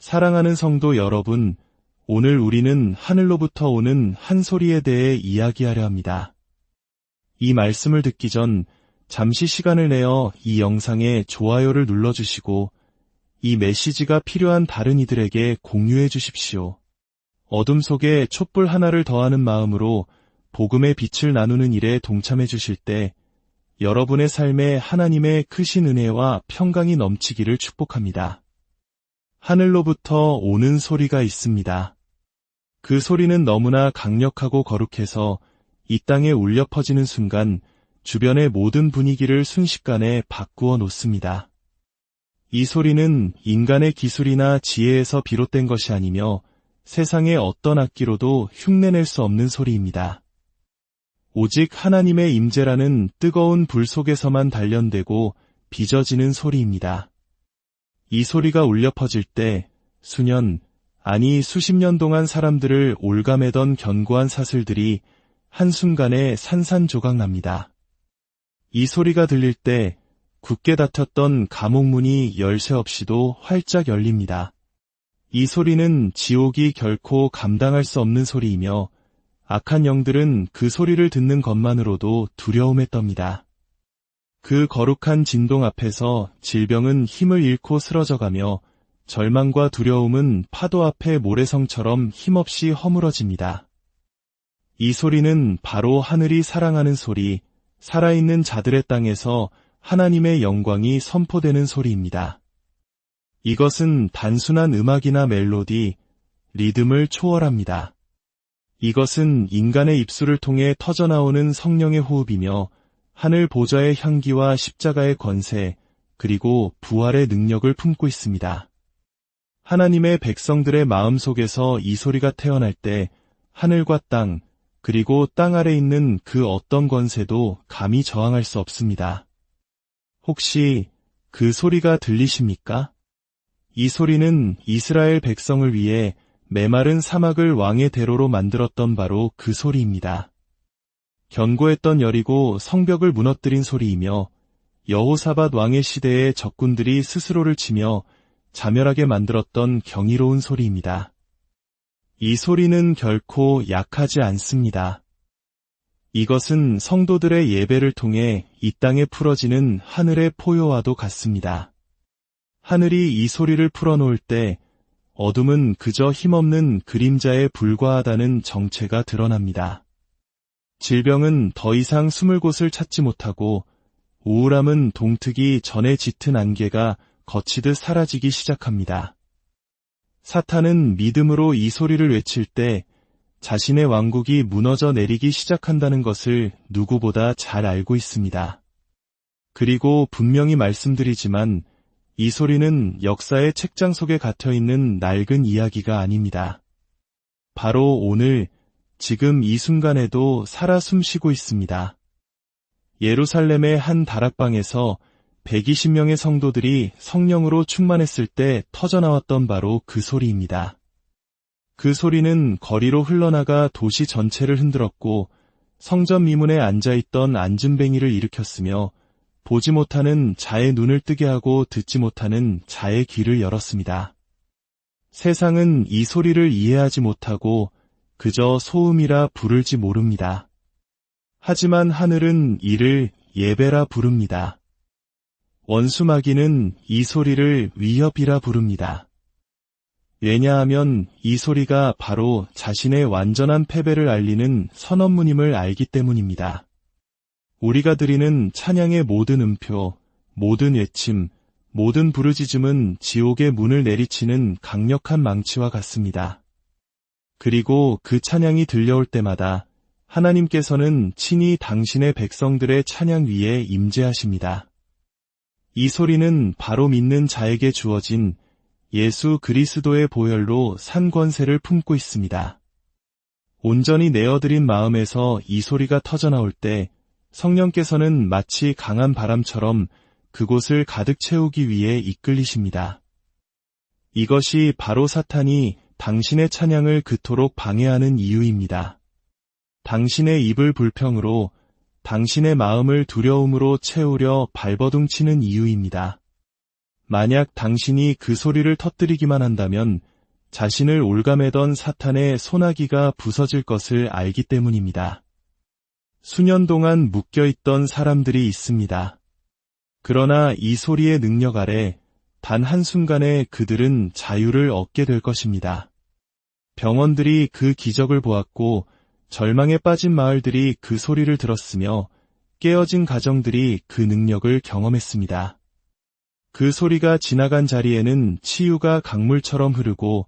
사랑하는 성도 여러분, 오늘 우리는 하늘로부터 오는 한 소리에 대해 이야기하려 합니다. 이 말씀을 듣기 전 잠시 시간을 내어 이 영상에 좋아요를 눌러주시고 이 메시지가 필요한 다른 이들에게 공유해 주십시오. 어둠 속에 촛불 하나를 더하는 마음으로 복음의 빛을 나누는 일에 동참해 주실 때 여러분의 삶에 하나님의 크신 은혜와 평강이 넘치기를 축복합니다. 하늘로부터 오는 소리가 있습니다. 그 소리는 너무나 강력하고 거룩해서 이 땅에 울려 퍼지는 순간 주변의 모든 분위기를 순식간에 바꾸어 놓습니다. 이 소리는 인간의 기술이나 지혜에서 비롯된 것이 아니며 세상의 어떤 악기로도 흉내낼 수 없는 소리입니다. 오직 하나님의 임재라는 뜨거운 불 속에서만 단련되고 빚어지는 소리입니다. 이 소리가 울려 퍼질 때 수년, 아니 수십 년 동안 사람들을 올가매던 견고한 사슬들이 한순간에 산산조각 납니다. 이 소리가 들릴 때 굳게 닫혔던 감옥문이 열쇠 없이도 활짝 열립니다. 이 소리는 지옥이 결코 감당할 수 없는 소리이며 악한 영들은 그 소리를 듣는 것만으로도 두려움에 떱니다. 그 거룩한 진동 앞에서 질병은 힘을 잃고 쓰러져가며 절망과 두려움은 파도 앞의 모래성처럼 힘없이 허물어집니다. 이 소리는 바로 하늘이 사랑하는 소리, 살아있는 자들의 땅에서 하나님의 영광이 선포되는 소리입니다. 이것은 단순한 음악이나 멜로디, 리듬을 초월합니다. 이것은 인간의 입술을 통해 터져나오는 성령의 호흡이며 하늘 보좌의 향기와 십자가의 권세, 그리고 부활의 능력을 품고 있습니다. 하나님의 백성들의 마음속에서 이 소리가 태어날 때 하늘과 땅, 그리고 땅 아래 있는 그 어떤 권세도 감히 저항할 수 없습니다. 혹시 그 소리가 들리십니까? 이 소리는 이스라엘 백성을 위해 메마른 사막을 왕의 대로로 만들었던 바로 그 소리입니다. 견고했던 여리고 성벽을 무너뜨린 소리이며 여호사밧 왕의 시대에 적군들이 스스로를 치며 자멸하게 만들었던 경이로운 소리입니다. 이 소리는 결코 약하지 않습니다. 이것은 성도들의 예배를 통해 이 땅에 풀어지는 하늘의 포효와도 같습니다. 하늘이 이 소리를 풀어놓을 때 어둠은 그저 힘없는 그림자에 불과하다는 정체가 드러납니다. 질병은 더 이상 숨을 곳을 찾지 못하고 우울함은 동트기 전에 짙은 안개가 거치듯 사라지기 시작합니다. 사탄은 믿음으로 이 소리를 외칠 때 자신의 왕국이 무너져 내리기 시작한다는 것을 누구보다 잘 알고 있습니다. 그리고 분명히 말씀드리지만 이 소리는 역사의 책장 속에 갇혀있는 낡은 이야기가 아닙니다. 바로 오늘, 지금 이 순간에도 살아 숨쉬고 있습니다. 예루살렘의 한 다락방에서 120명의 성도들이 성령으로 충만했을 때 터져나왔던 바로 그 소리입니다. 그 소리는 거리로 흘러나가 도시 전체를 흔들었고 성전 미문에 앉아있던 안진뱅이를 일으켰으며 보지 못하는 자의 눈을 뜨게 하고 듣지 못하는 자의 귀를 열었습니다. 세상은 이 소리를 이해하지 못하고 그저 소음이라 부를지 모릅니다. 하지만 하늘은 이를 예배라 부릅니다. 원수마귀는 이 소리를 위협이라 부릅니다. 왜냐하면 이 소리가 바로 자신의 완전한 패배를 알리는 선언문임을 알기 때문입니다. 우리가 드리는 찬양의 모든 음표, 모든 외침, 모든 부르짖음은 지옥의 문을 내리치는 강력한 망치와 같습니다. 그리고 그 찬양이 들려올 때마다 하나님께서는 친히 당신의 백성들의 찬양 위에 임재하십니다. 이 소리는 바로 믿는 자에게 주어진 예수 그리스도의 보혈로 산 권세를 품고 있습니다. 온전히 내어드린 마음에서 이 소리가 터져나올 때 성령께서는 마치 강한 바람처럼 그곳을 가득 채우기 위해 이끌리십니다. 이것이 바로 사탄이 당신의 찬양을 그토록 방해하는 이유입니다. 당신의 입을 불평으로, 당신의 마음을 두려움으로 채우려 발버둥치는 이유입니다. 만약 당신이 그 소리를 터뜨리기만 한다면 자신을 올가매던 사탄의 소나기가 부서질 것을 알기 때문입니다. 수년 동안 묶여있던 사람들이 있습니다. 그러나 이 소리의 능력 아래 단 한순간에 그들은 자유를 얻게 될 것입니다. 병원들이 그 기적을 보았고 절망에 빠진 마을들이 그 소리를 들었으며 깨어진 가정들이 그 능력을 경험했습니다. 그 소리가 지나간 자리에는 치유가 강물처럼 흐르고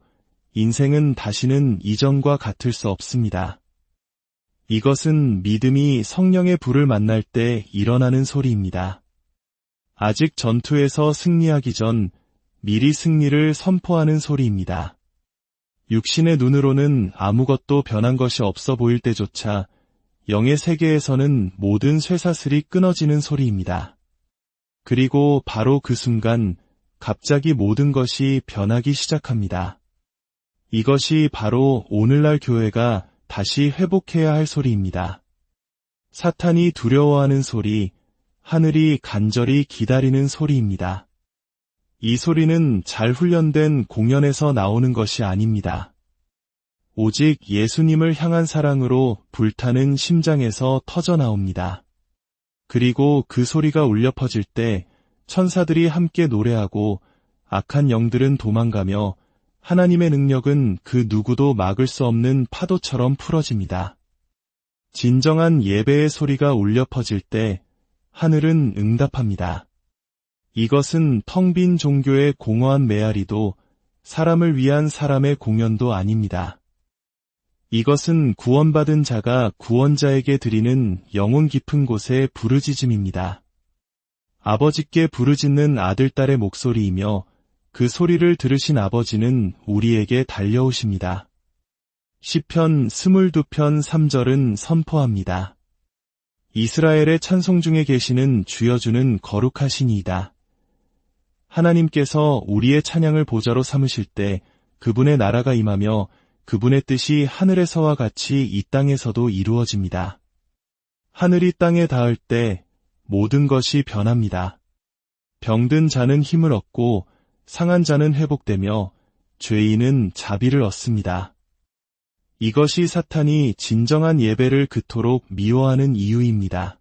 인생은 다시는 이전과 같을 수 없습니다. 이것은 믿음이 성령의 불을 만날 때 일어나는 소리입니다. 아직 전투에서 승리하기 전 미리 승리를 선포하는 소리입니다. 육신의 눈으로는 아무것도 변한 것이 없어 보일 때조차 영의 세계에서는 모든 쇠사슬이 끊어지는 소리입니다. 그리고 바로 그 순간 갑자기 모든 것이 변하기 시작합니다. 이것이 바로 오늘날 교회가 다시 회복해야 할 소리입니다. 사탄이 두려워하는 소리, 하늘이 간절히 기다리는 소리입니다. 이 소리는 잘 훈련된 공연에서 나오는 것이 아닙니다. 오직 예수님을 향한 사랑으로 불타는 심장에서 터져 나옵니다. 그리고 그 소리가 울려 퍼질 때 천사들이 함께 노래하고 악한 영들은 도망가며 하나님의 능력은 그 누구도 막을 수 없는 파도처럼 풀어집니다. 진정한 예배의 소리가 울려 퍼질 때 하늘은 응답합니다. 이것은 텅 빈 종교의 공허한 메아리도 사람을 위한 사람의 공연도 아닙니다. 이것은 구원받은 자가 구원자에게 드리는 영혼 깊은 곳의 부르짖음입니다. 아버지께 부르짖는 아들, 딸의 목소리이며 그 소리를 들으신 아버지는 우리에게 달려오십니다. 시편 22편 3절은 선포합니다. 이스라엘의 찬송 중에 계시는 주여 주는 거룩하시니이다. 하나님께서 우리의 찬양을 보좌로 삼으실 때 그분의 나라가 임하며 그분의 뜻이 하늘에서와 같이 이 땅에서도 이루어집니다. 하늘이 땅에 닿을 때 모든 것이 변합니다. 병든 자는 힘을 얻고 상한 자는 회복되며 죄인은 자비를 얻습니다. 이것이 사탄이 진정한 예배를 그토록 미워하는 이유입니다.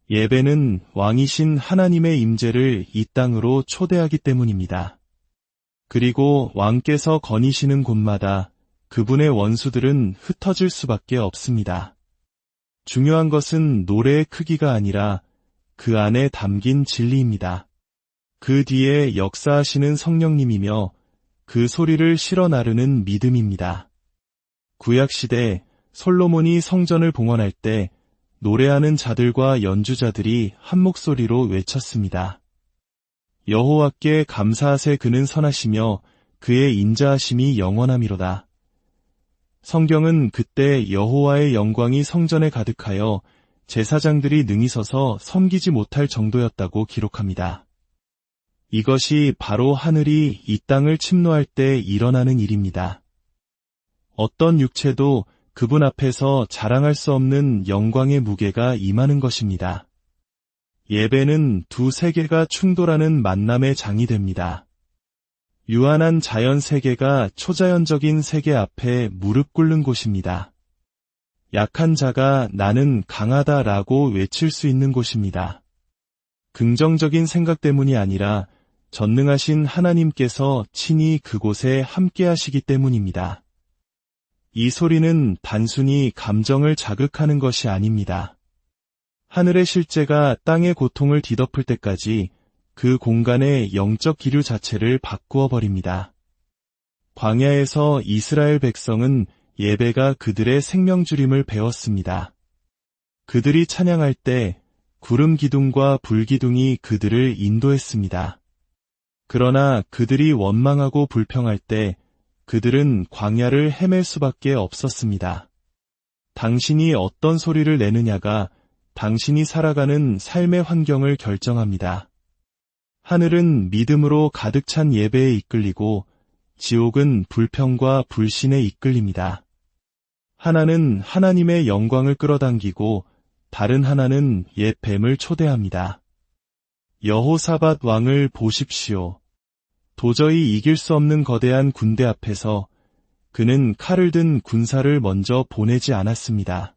예배는 왕이신 하나님의 임재를 이 땅으로 초대하기 때문입니다. 그리고 왕께서 거니시는 곳마다 그분의 원수들은 흩어질 수밖에 없습니다. 중요한 것은 노래의 크기가 아니라 그 안에 담긴 진리입니다. 그 뒤에 역사하시는 성령님이며 그 소리를 실어 나르는 믿음입니다. 구약시대 솔로몬이 성전을 봉헌할 때 노래하는 자들과 연주자들이 한 목소리로 외쳤습니다. 여호와께 감사하세, 그는 선하시며 그의 인자하심이 영원하미로다. 성경은 그때 여호와의 영광이 성전에 가득하여 제사장들이 능히 서서 섬기지 못할 정도였다고 기록합니다. 이것이 바로 하늘이 이 땅을 침노할 때 일어나는 일입니다. 어떤 육체도 그분 앞에서 자랑할 수 없는 영광의 무게가 임하는 것입니다. 예배는 두 세계가 충돌하는 만남의 장이 됩니다. 유한한 자연 세계가 초자연적인 세계 앞에 무릎 꿇는 곳입니다. 약한 자가 나는 강하다라고 외칠 수 있는 곳입니다. 긍정적인 생각 때문이 아니라 전능하신 하나님께서 친히 그곳에 함께 하시기 때문입니다. 이 소리는 단순히 감정을 자극하는 것이 아닙니다. 하늘의 실제가 땅의 고통을 뒤덮을 때까지 그 공간의 영적 기류 자체를 바꾸어 버립니다. 광야에서 이스라엘 백성은 예배가 그들의 생명줄임을 배웠습니다. 그들이 찬양할 때 구름 기둥과 불 기둥이 그들을 인도했습니다. 그러나 그들이 원망하고 불평할 때 그들은 광야를 헤맬 수밖에 없었습니다. 당신이 어떤 소리를 내느냐가 당신이 살아가는 삶의 환경을 결정합니다. 하늘은 믿음으로 가득 찬 예배에 이끌리고 지옥은 불평과 불신에 이끌립니다. 하나는 하나님의 영광을 끌어당기고 다른 하나는 옛 뱀을 초대합니다. 여호사밧 왕을 보십시오. 도저히 이길 수 없는 거대한 군대 앞에서 그는 칼을 든 군사를 먼저 보내지 않았습니다.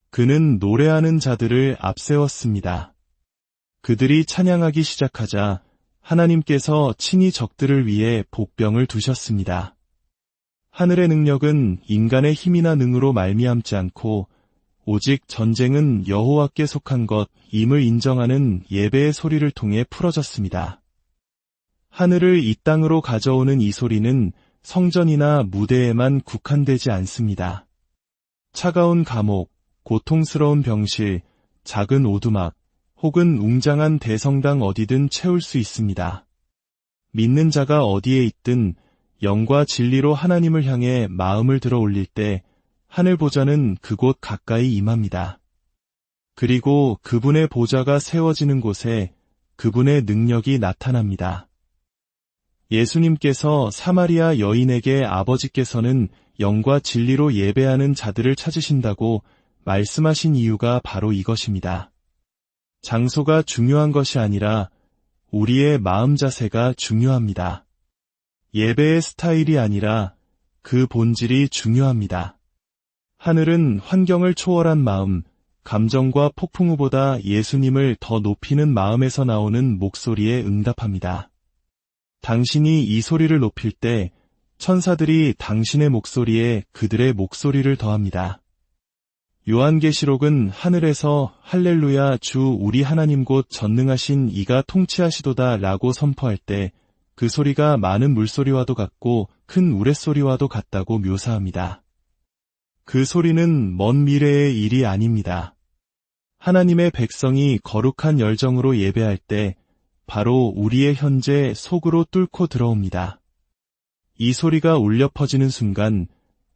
그는 노래하는 자들을 앞세웠습니다. 그들이 찬양하기 시작하자 하나님께서 친히 적들을 위해 복병을 두셨습니다. 하늘의 능력은 인간의 힘이나 능으로 말미암지 않고 오직 전쟁은 여호와께 속한 것임을 인정하는 예배의 소리를 통해 풀어졌습니다. 하늘을 이 땅으로 가져오는 이 소리는 성전이나 무대에만 국한되지 않습니다. 차가운 감옥, 고통스러운 병실, 작은 오두막, 혹은 웅장한 대성당 어디든 채울 수 있습니다. 믿는 자가 어디에 있든 영과 진리로 하나님을 향해 마음을 들어 올릴 때 하늘 보좌는 그곳 가까이 임합니다. 그리고 그분의 보좌가 세워지는 곳에 그분의 능력이 나타납니다. 예수님께서 사마리아 여인에게 아버지께서는 영과 진리로 예배하는 자들을 찾으신다고 말씀하신 이유가 바로 이것입니다. 장소가 중요한 것이 아니라 우리의 마음 자세가 중요합니다. 예배의 스타일이 아니라 그 본질이 중요합니다. 하늘은 환경을 초월한 마음, 감정과 폭풍우보다 예수님을 더 높이는 마음에서 나오는 목소리에 응답합니다. 당신이 이 소리를 높일 때 천사들이 당신의 목소리에 그들의 목소리를 더합니다. 요한계시록은 하늘에서 할렐루야 주 우리 하나님 곧 전능하신 이가 통치하시도다 라고 선포할 때 그 소리가 많은 물소리와도 같고 큰 우레소리와도 같다고 묘사합니다. 그 소리는 먼 미래의 일이 아닙니다. 하나님의 백성이 거룩한 열정으로 예배할 때 바로 우리의 현재 속으로 뚫고 들어옵니다. 이 소리가 울려 퍼지는 순간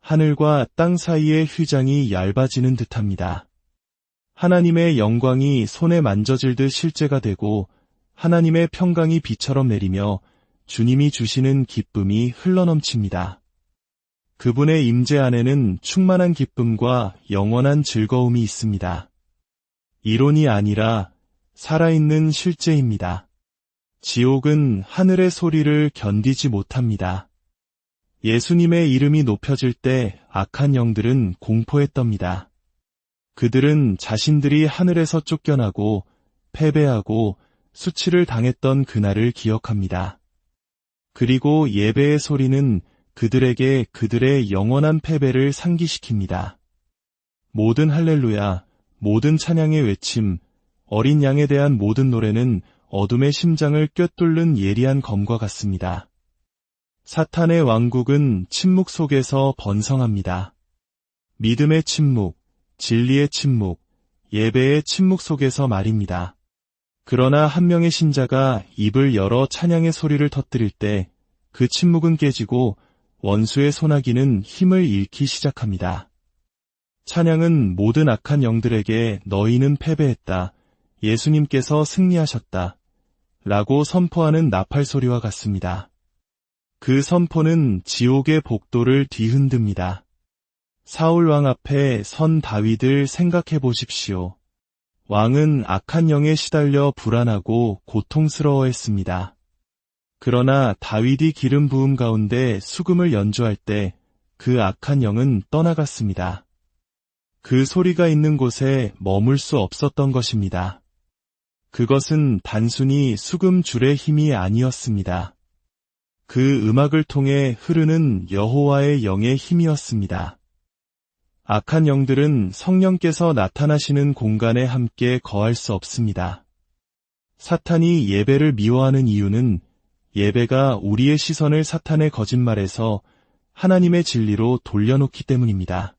하늘과 땅 사이의 휘장이 얇아지는 듯합니다. 하나님의 영광이 손에 만져질 듯 실제가 되고 하나님의 평강이 비처럼 내리며 주님이 주시는 기쁨이 흘러넘칩니다. 그분의 임재 안에는 충만한 기쁨과 영원한 즐거움이 있습니다. 이론이 아니라 살아있는 실제입니다. 지옥은 하늘의 소리를 견디지 못합니다. 예수님의 이름이 높여질 때 악한 영들은 공포에 떱니다. 그들은 자신들이 하늘에서 쫓겨나고 패배하고 수치를 당했던 그날을 기억합니다. 그리고 예배의 소리는 그들에게 그들의 영원한 패배를 상기시킵니다. 모든 할렐루야, 모든 찬양의 외침, 어린 양에 대한 모든 노래는 어둠의 심장을 꿰뚫는 예리한 검과 같습니다. 사탄의 왕국은 침묵 속에서 번성합니다. 믿음의 침묵, 진리의 침묵, 예배의 침묵 속에서 말입니다. 그러나 한 명의 신자가 입을 열어 찬양의 소리를 터뜨릴 때 그 침묵은 깨지고 원수의 소나기는 힘을 잃기 시작합니다. 찬양은 모든 악한 영들에게 너희는 패배했다. 예수님께서 승리하셨다. 라고 선포하는 나팔 소리와 같습니다. 그 선포는 지옥의 복도를 뒤흔듭니다. 사울 왕 앞에 선 다윗을 생각해 보십시오. 왕은 악한 영에 시달려 불안하고 고통스러워했습니다. 그러나 다윗이 기름 부음 가운데 수금을 연주할 때 그 악한 영은 떠나갔습니다. 그 소리가 있는 곳에 머물 수 없었던 것입니다. 그것은 단순히 수금 줄의 힘이 아니었습니다. 그 음악을 통해 흐르는 여호와의 영의 힘이었습니다. 악한 영들은 성령께서 나타나시는 공간에 함께 거할 수 없습니다. 사탄이 예배를 미워하는 이유는 예배가 우리의 시선을 사탄의 거짓말에서 하나님의 진리로 돌려놓기 때문입니다.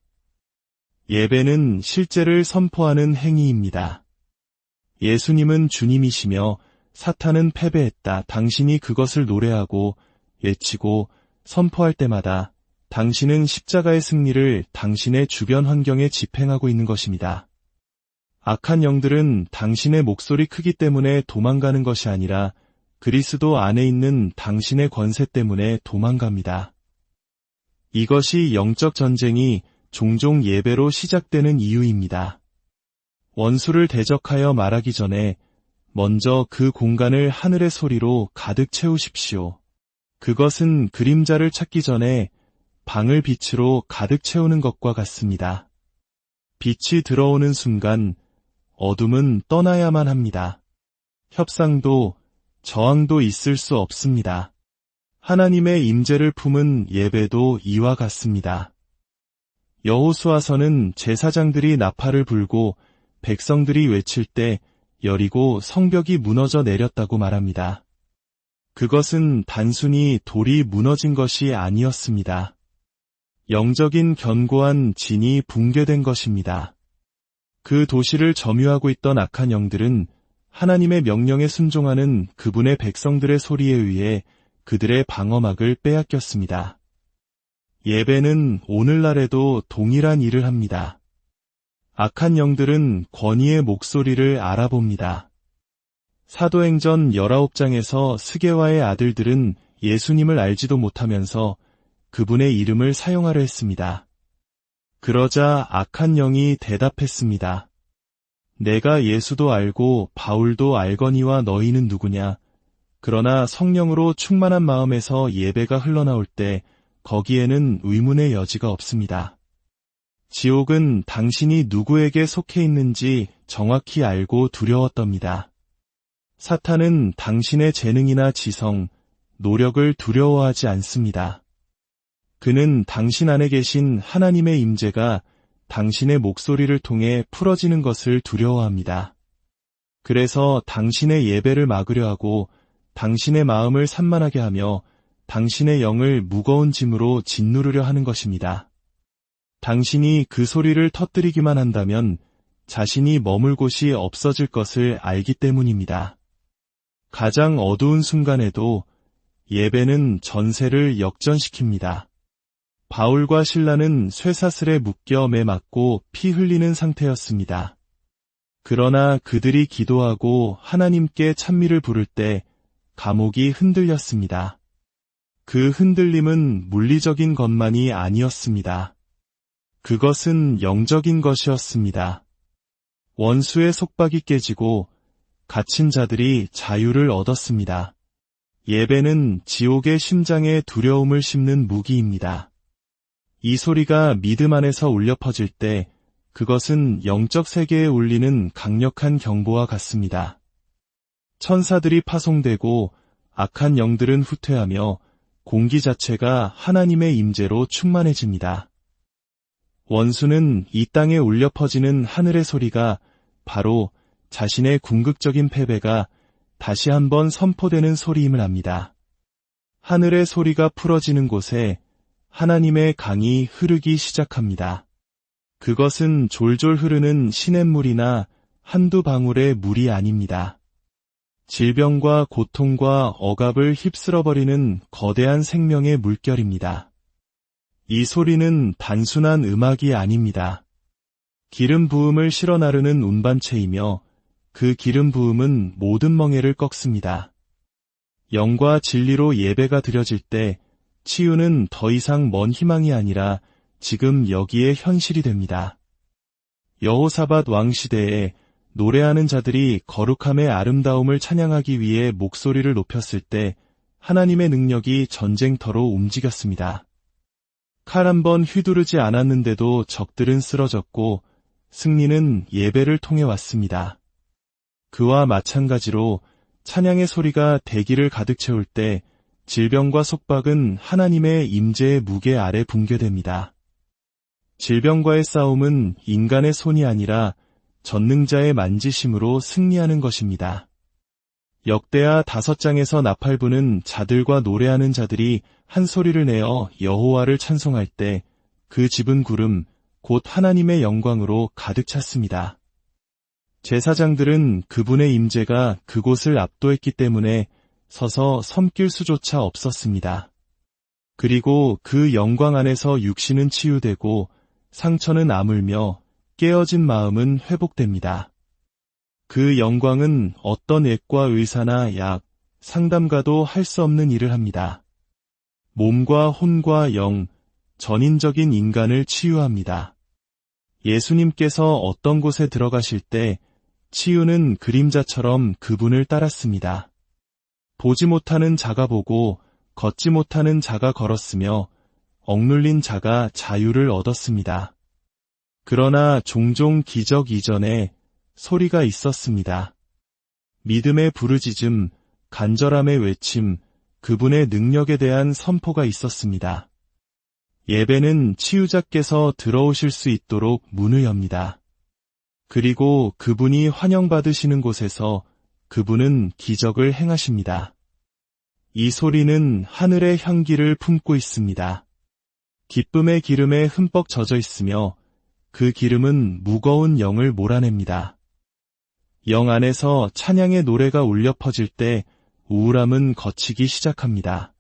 예배는 실제를 선포하는 행위입니다. 예수님은 주님이시며 사탄은 패배했다. 당신이 그것을 노래하고 외치고 선포할 때마다 당신은 십자가의 승리를 당신의 주변 환경에 집행하고 있는 것입니다. 악한 영들은 당신의 목소리 크기 때문에 도망가는 것이 아니라 그리스도 안에 있는 당신의 권세 때문에 도망갑니다. 이것이 영적 전쟁이 종종 예배로 시작되는 이유입니다. 원수를 대적하여 말하기 전에 먼저 그 공간을 하늘의 소리로 가득 채우십시오. 그것은 그림자를 찾기 전에 방을 빛으로 가득 채우는 것과 같습니다. 빛이 들어오는 순간 어둠은 떠나야만 합니다. 협상도 저항도 있을 수 없습니다. 하나님의 임재를 품은 예배도 이와 같습니다. 여호수아서는 제사장들이 나팔을 불고 백성들이 외칠 때 여리고 성벽이 무너져 내렸다고 말합니다. 그것은 단순히 돌이 무너진 것이 아니었습니다. 영적인 견고한 진이 붕괴된 것입니다. 그 도시를 점유하고 있던 악한 영들은 하나님의 명령에 순종하는 그분의 백성들의 소리에 의해 그들의 방어막을 빼앗겼습니다. 예배는 오늘날에도 동일한 일을 합니다. 악한 영들은 권위의 목소리를 알아봅니다. 사도행전 19장에서 스게와의 아들들은 예수님을 알지도 못하면서 그분의 이름을 사용하려 했습니다. 그러자 악한 영이 대답했습니다. 내가 예수도 알고 바울도 알거니와 너희는 누구냐? 그러나 성령으로 충만한 마음에서 예배가 흘러나올 때 거기에는 의문의 여지가 없습니다. 지옥은 당신이 누구에게 속해 있는지 정확히 알고 두려웠답니다. 사탄은 당신의 재능이나 지성, 노력을 두려워하지 않습니다. 그는 당신 안에 계신 하나님의 임재가 당신의 목소리를 통해 풀어지는 것을 두려워합니다. 그래서 당신의 예배를 막으려 하고 당신의 마음을 산만하게 하며 당신의 영을 무거운 짐으로 짓누르려 하는 것입니다. 당신이 그 소리를 터뜨리기만 한다면 자신이 머물 곳이 없어질 것을 알기 때문입니다. 가장 어두운 순간에도 예배는 전세를 역전시킵니다. 바울과 실라는 쇠사슬에 묶여 매 맞고 피 흘리는 상태였습니다. 그러나 그들이 기도하고 하나님께 찬미를 부를 때 감옥이 흔들렸습니다. 그 흔들림은 물리적인 것만이 아니었습니다. 그것은 영적인 것이었습니다. 원수의 속박이 깨지고 갇힌 자들이 자유를 얻었습니다. 예배는 지옥의 심장에 두려움을 심는 무기입니다. 이 소리가 믿음 안에서 울려 퍼질 때 그것은 영적 세계에 울리는 강력한 경보와 같습니다. 천사들이 파송되고 악한 영들은 후퇴하며 공기 자체가 하나님의 임재로 충만해집니다. 원수는 이 땅에 울려 퍼지는 하늘의 소리가 바로 자신의 궁극적인 패배가 다시 한번 선포되는 소리임을 압니다. 하늘의 소리가 풀어지는 곳에 하나님의 강이 흐르기 시작합니다. 그것은 졸졸 흐르는 시냇물이나 한두 방울의 물이 아닙니다. 질병과 고통과 억압을 휩쓸어버리는 거대한 생명의 물결입니다. 이 소리는 단순한 음악이 아닙니다. 기름 부음을 실어 나르는 운반체이며 그 기름 부음은 모든 멍에를 꺾습니다. 영과 진리로 예배가 드려질 때 치유는 더 이상 먼 희망이 아니라 지금 여기에 현실이 됩니다. 여호사밧 왕 시대에 노래하는 자들이 거룩함의 아름다움을 찬양하기 위해 목소리를 높였을 때 하나님의 능력이 전쟁터로 움직였습니다. 칼 한 번 휘두르지 않았는데도 적들은 쓰러졌고 승리는 예배를 통해 왔습니다. 그와 마찬가지로 찬양의 소리가 대기를 가득 채울 때 질병과 속박은 하나님의 임재의 무게 아래 붕괴됩니다. 질병과의 싸움은 인간의 손이 아니라 전능자의 만지심으로 승리하는 것입니다. 역대하 5장에서 나팔 부는 자들과 노래하는 자들이 한 소리를 내어 여호와를 찬송할 때 그 집은 구름, 곧 하나님의 영광으로 가득 찼습니다. 제사장들은 그분의 임재가 그곳을 압도했기 때문에 서서 섬길 수조차 없었습니다. 그리고 그 영광 안에서 육신은 치유되고 상처는 아물며 깨어진 마음은 회복됩니다. 그 영광은 어떤 액과 의사나 약, 상담가도 할 수 없는 일을 합니다. 몸과 혼과 영, 전인적인 인간을 치유합니다. 예수님께서 어떤 곳에 들어가실 때 치유는 그림자처럼 그분을 따랐습니다. 보지 못하는 자가 보고 걷지 못하는 자가 걸었으며 억눌린 자가 자유를 얻었습니다. 그러나 종종 기적 이전에 소리가 있었습니다. 믿음의 부르짖음, 간절함의 외침, 그분의 능력에 대한 선포가 있었습니다. 예배는 치유자께서 들어오실 수 있도록 문을 엽니다. 그리고 그분이 환영받으시는 곳에서 그분은 기적을 행하십니다. 이 소리는 하늘의 향기를 품고 있습니다. 기쁨의 기름에 흠뻑 젖어 있으며 그 기름은 무거운 영을 몰아냅니다. 영 안에서 찬양의 노래가 울려 퍼질 때 우울함은 걷히기 시작합니다.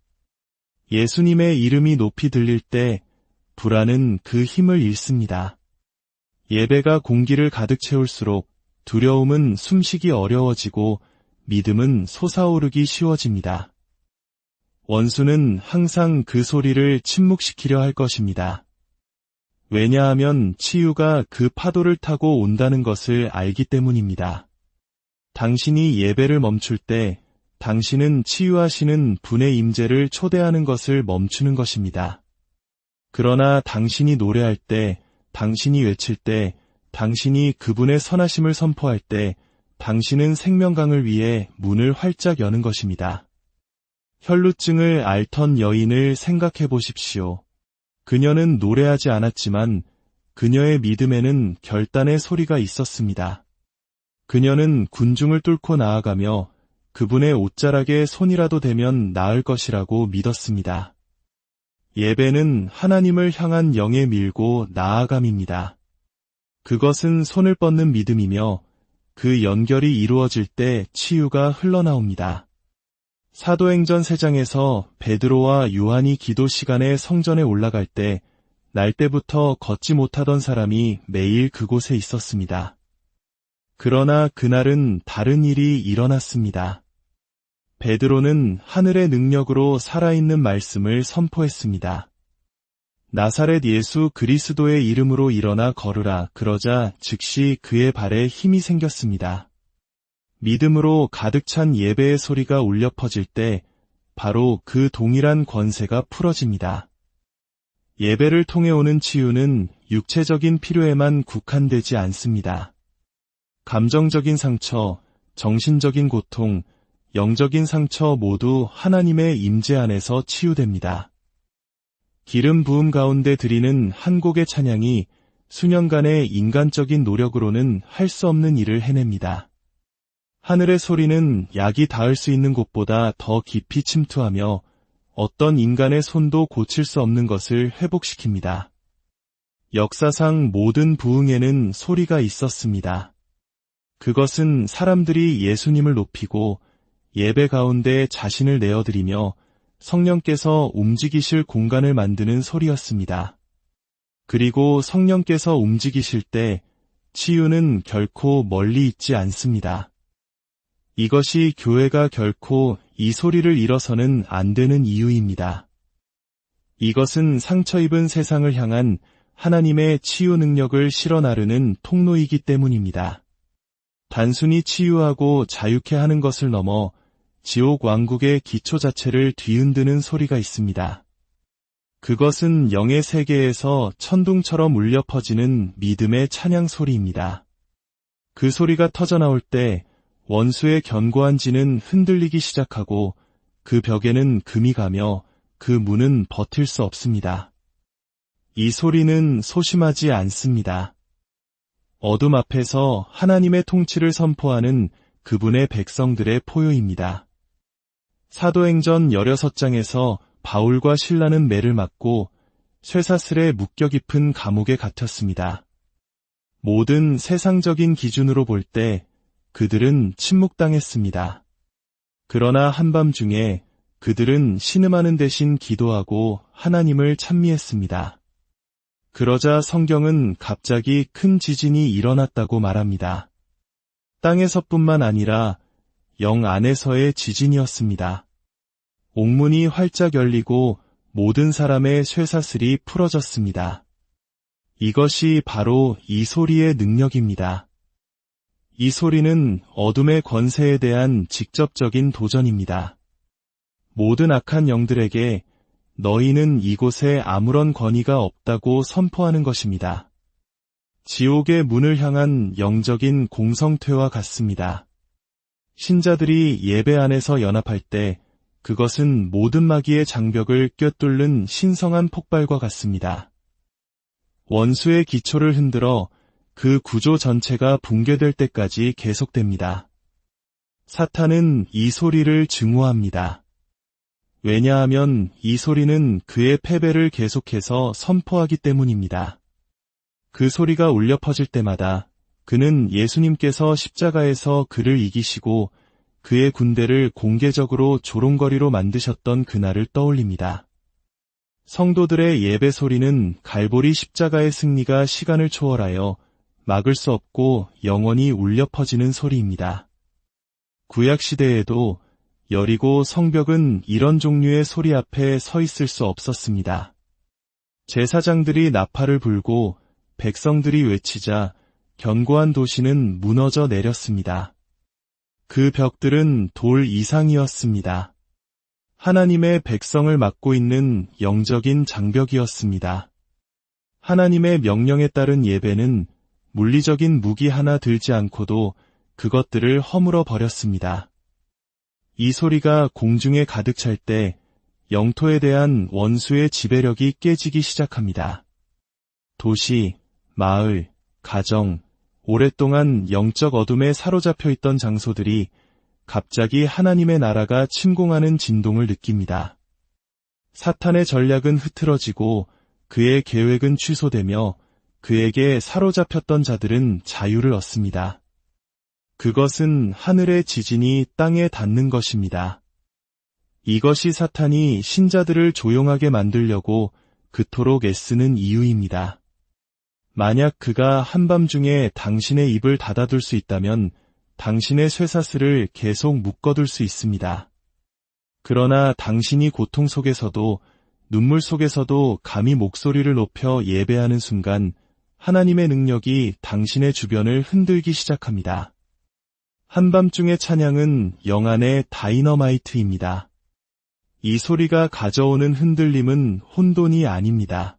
예수님의 이름이 높이 들릴 때 불안은 그 힘을 잃습니다. 예배가 공기를 가득 채울수록 두려움은 숨쉬기 어려워지고 믿음은 솟아오르기 쉬워집니다. 원수는 항상 그 소리를 침묵시키려 할 것입니다. 왜냐하면 치유가 그 파도를 타고 온다는 것을 알기 때문입니다. 당신이 예배를 멈출 때 당신은 치유하시는 분의 임재를 초대하는 것을 멈추는 것입니다. 그러나 당신이 노래할 때, 당신이 외칠 때, 당신이 그분의 선하심을 선포할 때 당신은 생명강을 위해 문을 활짝 여는 것입니다. 혈루증을 앓던 여인을 생각해 보십시오. 그녀는 노래하지 않았지만 그녀의 믿음에는 결단의 소리가 있었습니다. 그녀는 군중을 뚫고 나아가며 그분의 옷자락에 손이라도 대면 나을 것이라고 믿었습니다. 예배는 하나님을 향한 영에 밀고 나아감입니다. 그것은 손을 뻗는 믿음이며 그 연결이 이루어질 때 치유가 흘러나옵니다. 사도행전 3장에서 베드로와 요한이 기도 시간에 성전에 올라갈 때 날 때부터 걷지 못하던 사람이 매일 그곳에 있었습니다. 그러나 그날은 다른 일이 일어났습니다. 베드로는 하늘의 능력으로 살아있는 말씀을 선포했습니다. 나사렛 예수 그리스도의 이름으로 일어나 걸으라. 그러자 즉시 그의 발에 힘이 생겼습니다. 믿음으로 가득 찬 예배의 소리가 울려 퍼질 때 바로 그 동일한 권세가 풀어집니다. 예배를 통해 오는 치유는 육체적인 필요에만 국한되지 않습니다. 감정적인 상처, 정신적인 고통, 영적인 상처 모두 하나님의 임재 안에서 치유됩니다. 기름 부음 가운데 드리는 한 곡의 찬양이 수년간의 인간적인 노력으로는 할 수 없는 일을 해냅니다. 하늘의 소리는 약이 닿을 수 있는 곳보다 더 깊이 침투하며 어떤 인간의 손도 고칠 수 없는 것을 회복시킵니다. 역사상 모든 부흥에는 소리가 있었습니다. 그것은 사람들이 예수님을 높이고 예배 가운데 자신을 내어드리며 성령께서 움직이실 공간을 만드는 소리였습니다. 그리고 성령께서 움직이실 때 치유는 결코 멀리 있지 않습니다. 이것이 교회가 결코 이 소리를 잃어서는 안 되는 이유입니다. 이것은 상처 입은 세상을 향한 하나님의 치유 능력을 실어 나르는 통로이기 때문입니다. 단순히 치유하고 자유케 하는 것을 넘어 지옥 왕국의 기초 자체를 뒤흔드는 소리가 있습니다. 그것은 영의 세계에서 천둥처럼 울려 퍼지는 믿음의 찬양 소리입니다. 그 소리가 터져나올 때 원수의 견고한 진은 흔들리기 시작하고 그 벽에는 금이 가며 그 문은 버틸 수 없습니다. 이 소리는 소심하지 않습니다. 어둠 앞에서 하나님의 통치를 선포하는 그분의 백성들의 포효입니다. 사도행전 16장에서 바울과 실라는 매를 맞고 쇠사슬에 묶여 깊은 감옥에 갇혔습니다. 모든 세상적인 기준으로 볼 때 그들은 침묵당했습니다. 그러나 한밤중에 그들은 신음하는 대신 기도하고 하나님을 찬미했습니다. 그러자 성경은 갑자기 큰 지진이 일어났다고 말합니다. 땅에서뿐만 아니라 영 안에서의 지진이었습니다. 옥문이 활짝 열리고 모든 사람의 쇠사슬이 풀어졌습니다. 이것이 바로 이 소리의 능력입니다. 이 소리는 어둠의 권세에 대한 직접적인 도전입니다. 모든 악한 영들에게 너희는 이곳에 아무런 권위가 없다고 선포하는 것입니다. 지옥의 문을 향한 영적인 공성퇴와 같습니다. 신자들이 예배 안에서 연합할 때 그것은 모든 마귀의 장벽을 꿰뚫는 신성한 폭발과 같습니다. 원수의 기초를 흔들어 그 구조 전체가 붕괴될 때까지 계속됩니다. 사탄은 이 소리를 증오합니다. 왜냐하면 이 소리는 그의 패배를 계속해서 선포하기 때문입니다. 그 소리가 울려 퍼질 때마다 그는 예수님께서 십자가에서 그를 이기시고 그의 군대를 공개적으로 조롱거리로 만드셨던 그날을 떠올립니다. 성도들의 예배 소리는 갈보리 십자가의 승리가 시간을 초월하여 막을 수 없고 영원히 울려 퍼지는 소리입니다. 구약시대에도 여리고 성벽은 이런 종류의 소리 앞에 서 있을 수 없었습니다. 제사장들이 나팔을 불고 백성들이 외치자 견고한 도시는 무너져 내렸습니다. 그 벽들은 돌 이상이었습니다. 하나님의 백성을 막고 있는 영적인 장벽이었습니다. 하나님의 명령에 따른 예배는 물리적인 무기 하나 들지 않고도 그것들을 허물어 버렸습니다. 이 소리가 공중에 가득 찰 때 영토에 대한 원수의 지배력이 깨지기 시작합니다. 도시, 마을, 가정, 오랫동안 영적 어둠에 사로잡혀 있던 장소들이 갑자기 하나님의 나라가 침공하는 진동을 느낍니다. 사탄의 전략은 흐트러지고 그의 계획은 취소되며 그에게 사로잡혔던 자들은 자유를 얻습니다. 그것은 하늘의 지진이 땅에 닿는 것입니다. 이것이 사탄이 신자들을 조용하게 만들려고 그토록 애쓰는 이유입니다. 만약 그가 한밤중에 당신의 입을 닫아둘 수 있다면 당신의 쇠사슬을 계속 묶어둘 수 있습니다. 그러나 당신이 고통 속에서도 눈물 속에서도 감히 목소리를 높여 예배하는 순간 하나님의 능력이 당신의 주변을 흔들기 시작합니다. 한밤중의 찬양은 영안의 다이너마이트입니다. 이 소리가 가져오는 흔들림은 혼돈이 아닙니다.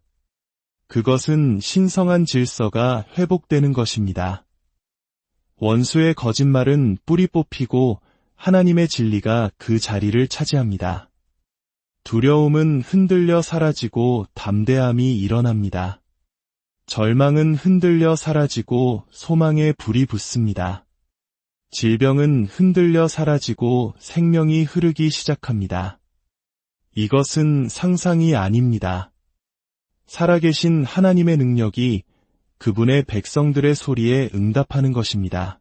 그것은 신성한 질서가 회복되는 것입니다. 원수의 거짓말은 뿌리 뽑히고 하나님의 진리가 그 자리를 차지합니다. 두려움은 흔들려 사라지고 담대함이 일어납니다. 절망은 흔들려 사라지고 소망의 불이 붙습니다. 질병은 흔들려 사라지고 생명이 흐르기 시작합니다. 이것은 상상이 아닙니다. 살아계신 하나님의 능력이 그분의 백성들의 소리에 응답하는 것입니다.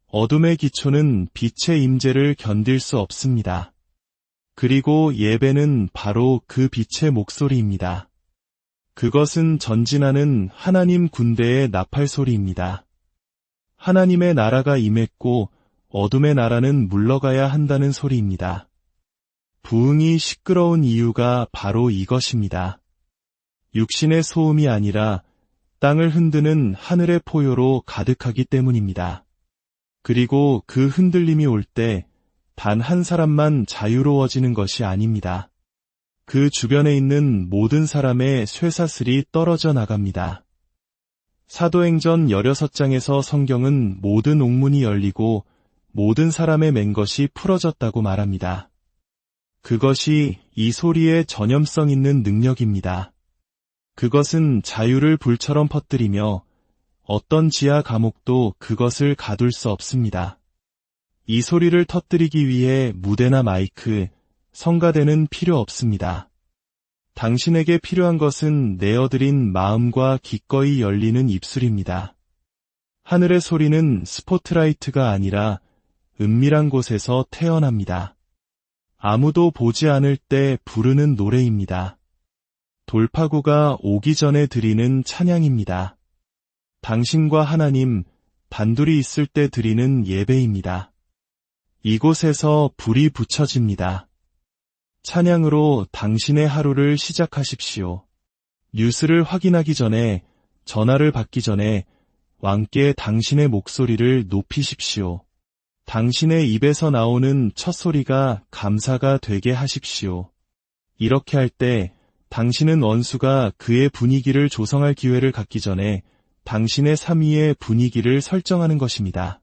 어둠의 기초는 빛의 임재를 견딜 수 없습니다. 그리고 예배는 바로 그 빛의 목소리입니다. 그것은 전진하는 하나님 군대의 나팔 소리입니다. 하나님의 나라가 임했고 어둠의 나라는 물러가야 한다는 소리입니다. 부흥이 시끄러운 이유가 바로 이것입니다. 육신의 소음이 아니라 땅을 흔드는 하늘의 포효로 가득하기 때문입니다. 그리고 그 흔들림이 올 때 단 한 사람만 자유로워지는 것이 아닙니다. 그 주변에 있는 모든 사람의 쇠사슬이 떨어져 나갑니다. 사도행전 16장에서 성경은 모든 옥문이 열리고 모든 사람의 맨 것이 풀어졌다고 말합니다. 그것이 이 소리의 전염성 있는 능력입니다. 그것은 자유를 불처럼 퍼뜨리며 어떤 지하 감옥도 그것을 가둘 수 없습니다. 이 소리를 터뜨리기 위해 무대나 마이크, 성가대는 필요 없습니다. 당신에게 필요한 것은 내어드린 마음과 기꺼이 열리는 입술입니다. 하늘의 소리는 스포트라이트가 아니라 은밀한 곳에서 태어납니다. 아무도 보지 않을 때 부르는 노래입니다. 돌파구가 오기 전에 드리는 찬양입니다. 당신과 하나님 단둘이 있을 때 드리는 예배입니다. 이곳에서 불이 붙여집니다. 찬양으로 당신의 하루를 시작하십시오. 뉴스를 확인하기 전에, 전화를 받기 전에, 왕께 당신의 목소리를 높이십시오. 당신의 입에서 나오는 첫 소리가 감사가 되게 하십시오. 이렇게 할 때 당신은 원수가 그의 분위기를 조성할 기회를 갖기 전에 당신의 삶 위의 분위기를 설정하는 것입니다.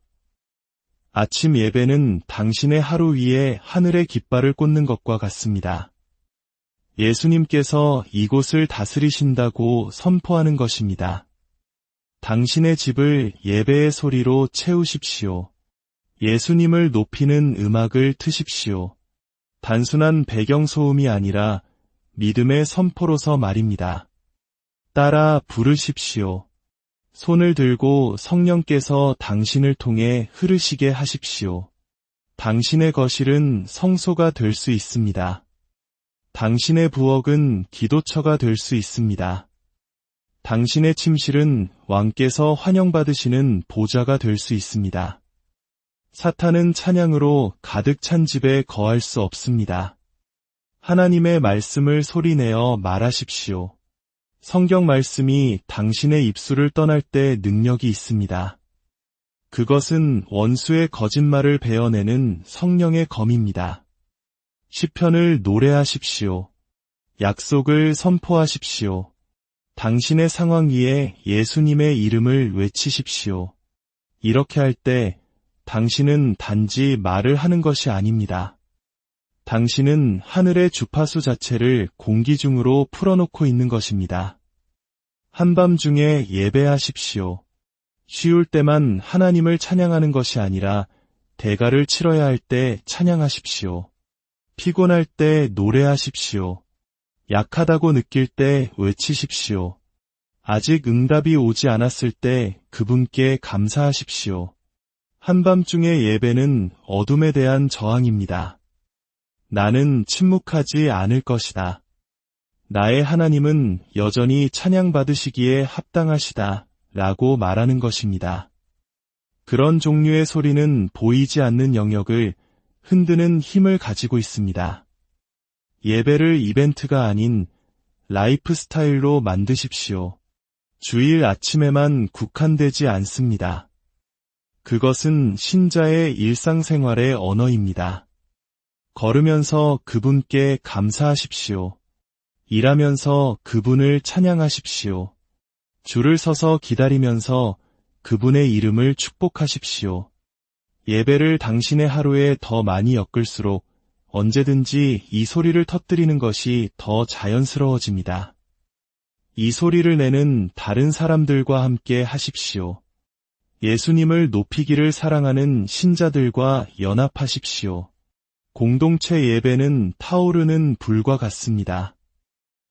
아침 예배는 당신의 하루 위에 하늘의 깃발을 꽂는 것과 같습니다. 예수님께서 이곳을 다스리신다고 선포하는 것입니다. 당신의 집을 예배의 소리로 채우십시오. 예수님을 높이는 음악을 트십시오. 단순한 배경소음이 아니라 믿음의 선포로서 말입니다. 따라 부르십시오. 손을 들고 성령께서 당신을 통해 흐르시게 하십시오. 당신의 거실은 성소가 될 수 있습니다. 당신의 부엌은 기도처가 될 수 있습니다. 당신의 침실은 왕께서 환영받으시는 보좌가 될 수 있습니다. 사탄은 찬양으로 가득 찬 집에 거할 수 없습니다. 하나님의 말씀을 소리내어 말하십시오. 성경 말씀이 당신의 입술을 떠날 때 능력이 있습니다. 그것은 원수의 거짓말을 베어내는 성령의 검입니다. 시편을 노래하십시오. 약속을 선포하십시오. 당신의 상황 위에 예수님의 이름을 외치십시오. 이렇게 할 때 당신은 단지 말을 하는 것이 아닙니다. 당신은 하늘의 주파수 자체를 공기 중으로 풀어놓고 있는 것입니다. 한밤중에 예배하십시오. 쉬울 때만 하나님을 찬양하는 것이 아니라 대가를 치러야 할 때 찬양하십시오. 피곤할 때 노래하십시오. 약하다고 느낄 때 외치십시오. 아직 응답이 오지 않았을 때 그분께 감사하십시오. 한밤중의 예배는 어둠에 대한 저항입니다. 나는 침묵하지 않을 것이다. 나의 하나님은 여전히 찬양받으시기에 합당하시다 라고 말하는 것입니다. 그런 종류의 소리는 보이지 않는 영역을 흔드는 힘을 가지고 있습니다. 예배를 이벤트가 아닌 라이프 스타일로 만드십시오. 주일 아침에만 국한되지 않습니다. 그것은 신자의 일상생활의 언어입니다. 걸으면서 그분께 감사하십시오. 일하면서 그분을 찬양하십시오. 줄을 서서 기다리면서 그분의 이름을 축복하십시오. 예배를 당신의 하루에 더 많이 엮을수록 언제든지 이 소리를 터뜨리는 것이 더 자연스러워집니다. 이 소리를 내는 다른 사람들과 함께 하십시오. 예수님을 높이기를 사랑하는 신자들과 연합하십시오. 공동체 예배는 타오르는 불과 같습니다.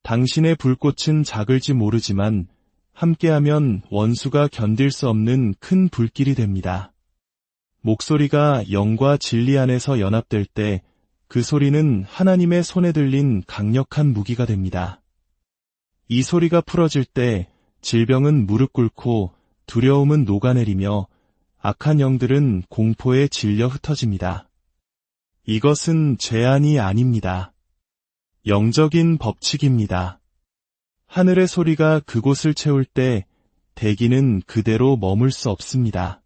당신의 불꽃은 작을지 모르지만 함께하면 원수가 견딜 수 없는 큰 불길이 됩니다. 목소리가 영과 진리 안에서 연합될 때 그 소리는 하나님의 손에 들린 강력한 무기가 됩니다. 이 소리가 풀어질 때 질병은 무릎 꿇고 두려움은 녹아내리며 악한 영들은 공포에 질려 흩어집니다. 이것은 제안이 아닙니다. 영적인 법칙입니다. 하늘의 소리가 그곳을 채울 때 대기는 그대로 머물 수 없습니다.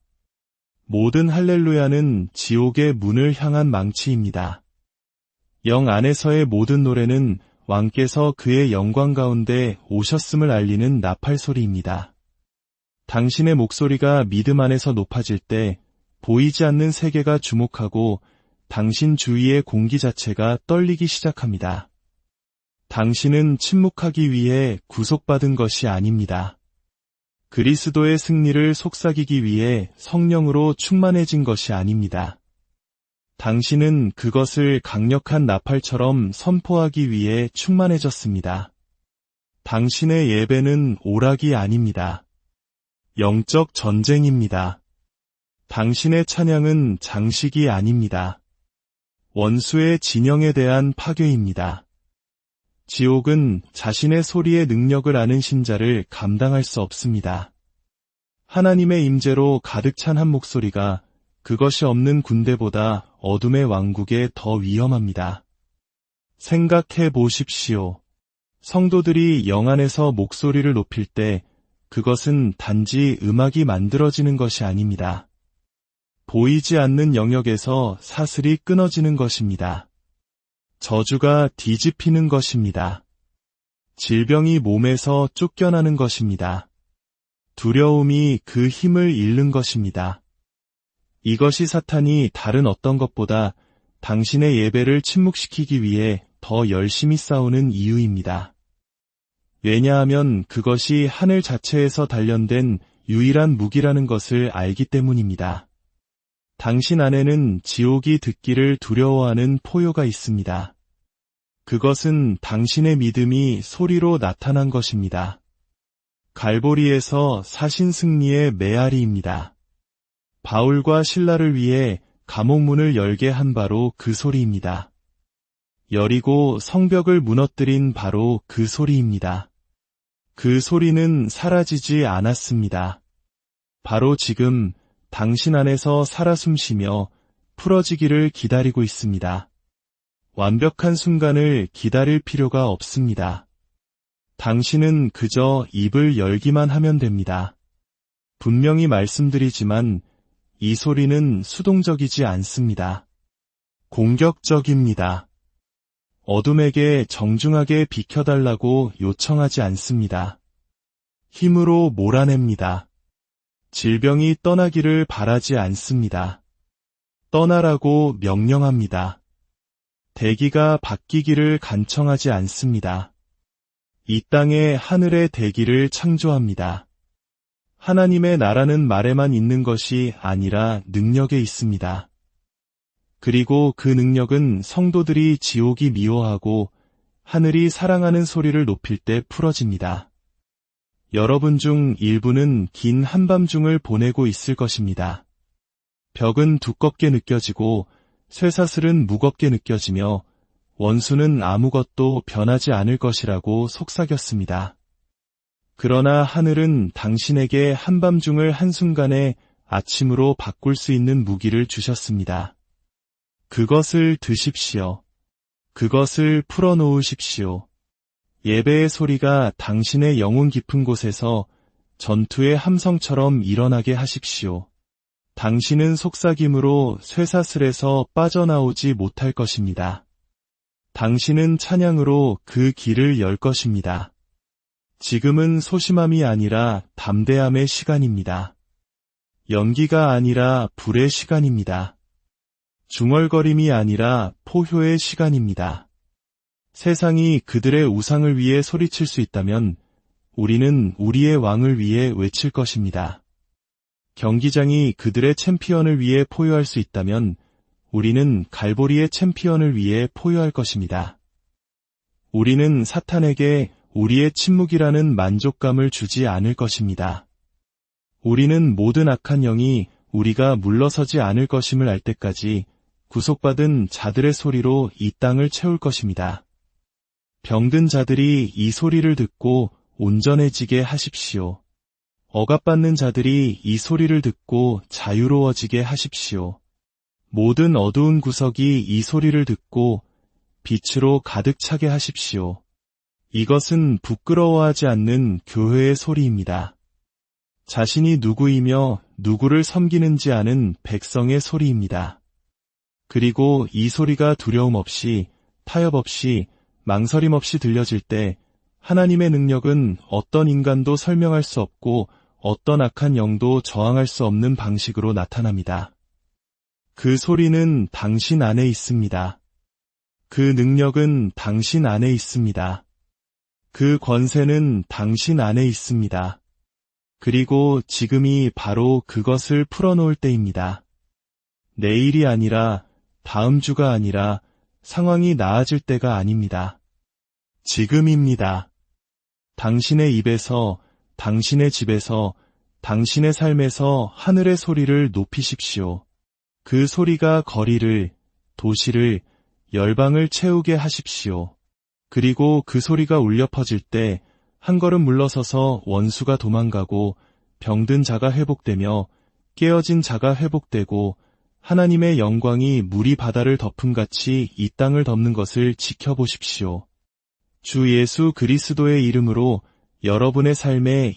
모든 할렐루야는 지옥의 문을 향한 망치입니다. 영 안에서의 모든 노래는 왕께서 그의 영광 가운데 오셨음을 알리는 나팔 소리입니다. 당신의 목소리가 믿음 안에서 높아질 때 보이지 않는 세계가 주목하고 당신 주위의 공기 자체가 떨리기 시작합니다. 당신은 침묵하기 위해 구속받은 것이 아닙니다. 그리스도의 승리를 속삭이기 위해 성령으로 충만해진 것이 아닙니다. 당신은 그것을 강력한 나팔처럼 선포하기 위해 충만해졌습니다. 당신의 예배는 오락이 아닙니다. 영적 전쟁입니다. 당신의 찬양은 장식이 아닙니다. 원수의 진영에 대한 파괴입니다. 지옥은 자신의 소리의 능력을 아는 신자를 감당할 수 없습니다. 하나님의 임재로 가득 찬 한 목소리가 그것이 없는 군대보다 어둠의 왕국에 더 위험합니다. 생각해 보십시오. 성도들이 영 안에서 목소리를 높일 때 그것은 단지 음악이 만들어지는 것이 아닙니다. 보이지 않는 영역에서 사슬이 끊어지는 것입니다. 저주가 뒤집히는 것입니다. 질병이 몸에서 쫓겨나는 것입니다. 두려움이 그 힘을 잃는 것입니다. 이것이 사탄이 다른 어떤 것보다 당신의 예배를 침묵시키기 위해 더 열심히 싸우는 이유입니다. 왜냐하면 그것이 하늘 자체에서 단련된 유일한 무기라는 것을 알기 때문입니다. 당신 안에는 지옥이 듣기를 두려워하는 포효가 있습니다. 그것은 당신의 믿음이 소리로 나타난 것입니다. 갈보리에서 사신 승리의 메아리입니다. 바울과 실라를 위해 감옥문을 열게 한 바로 그 소리입니다. 여리고 성벽을 무너뜨린 바로 그 소리입니다. 그 소리는 사라지지 않았습니다. 바로 지금 당신 안에서 살아 숨쉬며 풀어지기를 기다리고 있습니다. 완벽한 순간을 기다릴 필요가 없습니다. 당신은 그저 입을 열기만 하면 됩니다. 분명히 말씀드리지만 이 소리는 수동적이지 않습니다. 공격적입니다. 어둠에게 정중하게 비켜달라고 요청하지 않습니다. 힘으로 몰아냅니다. 질병이 떠나기를 바라지 않습니다. 떠나라고 명령합니다. 대기가 바뀌기를 간청하지 않습니다. 이 땅에 하늘의 대기를 창조합니다. 하나님의 나라는 말에만 있는 것이 아니라 능력에 있습니다. 그리고 그 능력은 성도들이 지옥이 미워하고 하늘이 사랑하는 소리를 높일 때 풀어집니다. 여러분 중 일부는 긴 한밤중을 보내고 있을 것입니다. 벽은 두껍게 느껴지고 쇠사슬은 무겁게 느껴지며 원수는 아무것도 변하지 않을 것이라고 속삭였습니다. 그러나 하늘은 당신에게 한밤중을 한순간에 아침으로 바꿀 수 있는 무기를 주셨습니다. 그것을 드십시오. 그것을 풀어놓으십시오. 예배의 소리가 당신의 영혼 깊은 곳에서 전투의 함성처럼 일어나게 하십시오. 당신은 속삭임으로 쇠사슬에서 빠져나오지 못할 것입니다. 당신은 찬양으로 그 길을 열 것입니다. 지금은 소심함이 아니라 담대함의 시간입니다. 연기가 아니라 불의 시간입니다. 중얼거림이 아니라 포효의 시간입니다. 세상이 그들의 우상을 위해 소리칠 수 있다면 우리는 우리의 왕을 위해 외칠 것입니다. 경기장이 그들의 챔피언을 위해 포효할 수 있다면 우리는 갈보리의 챔피언을 위해 포효할 것입니다. 우리는 사탄에게 우리의 침묵이라는 만족감을 주지 않을 것입니다. 우리는 모든 악한 영이 우리가 물러서지 않을 것임을 알 때까지 구속받은 자들의 소리로 이 땅을 채울 것입니다. 병든 자들이 이 소리를 듣고 온전해지게 하십시오. 억압받는 자들이 이 소리를 듣고 자유로워지게 하십시오. 모든 어두운 구석이 이 소리를 듣고 빛으로 가득 차게 하십시오. 이것은 부끄러워하지 않는 교회의 소리입니다. 자신이 누구이며 누구를 섬기는지 아는 백성의 소리입니다. 그리고 이 소리가 두려움 없이, 타협 없이, 망설임 없이 들려질 때 하나님의 능력은 어떤 인간도 설명할 수 없고 어떤 악한 영도 저항할 수 없는 방식으로 나타납니다. 그 소리는 당신 안에 있습니다. 그 능력은 당신 안에 있습니다. 그 권세는 당신 안에 있습니다. 그리고 지금이 바로 그것을 풀어놓을 때입니다. 내일이 아니라, 다음 주가 아니라, 상황이 나아질 때가 아닙니다. 지금입니다. 당신의 입에서, 당신의 집에서, 당신의 삶에서 하늘의 소리를 높이십시오. 그 소리가 거리를, 도시를, 열방을 채우게 하십시오. 그리고 그 소리가 울려 퍼질 때 한 걸음 물러서서 원수가 도망가고 병든 자가 회복되며 깨어진 자가 회복되고 하나님의 영광이 물이 바다를 덮음같이 이 땅을 덮는 것을 지켜보십시오. 주 예수 그리스도의 이름으로 여러분의 삶에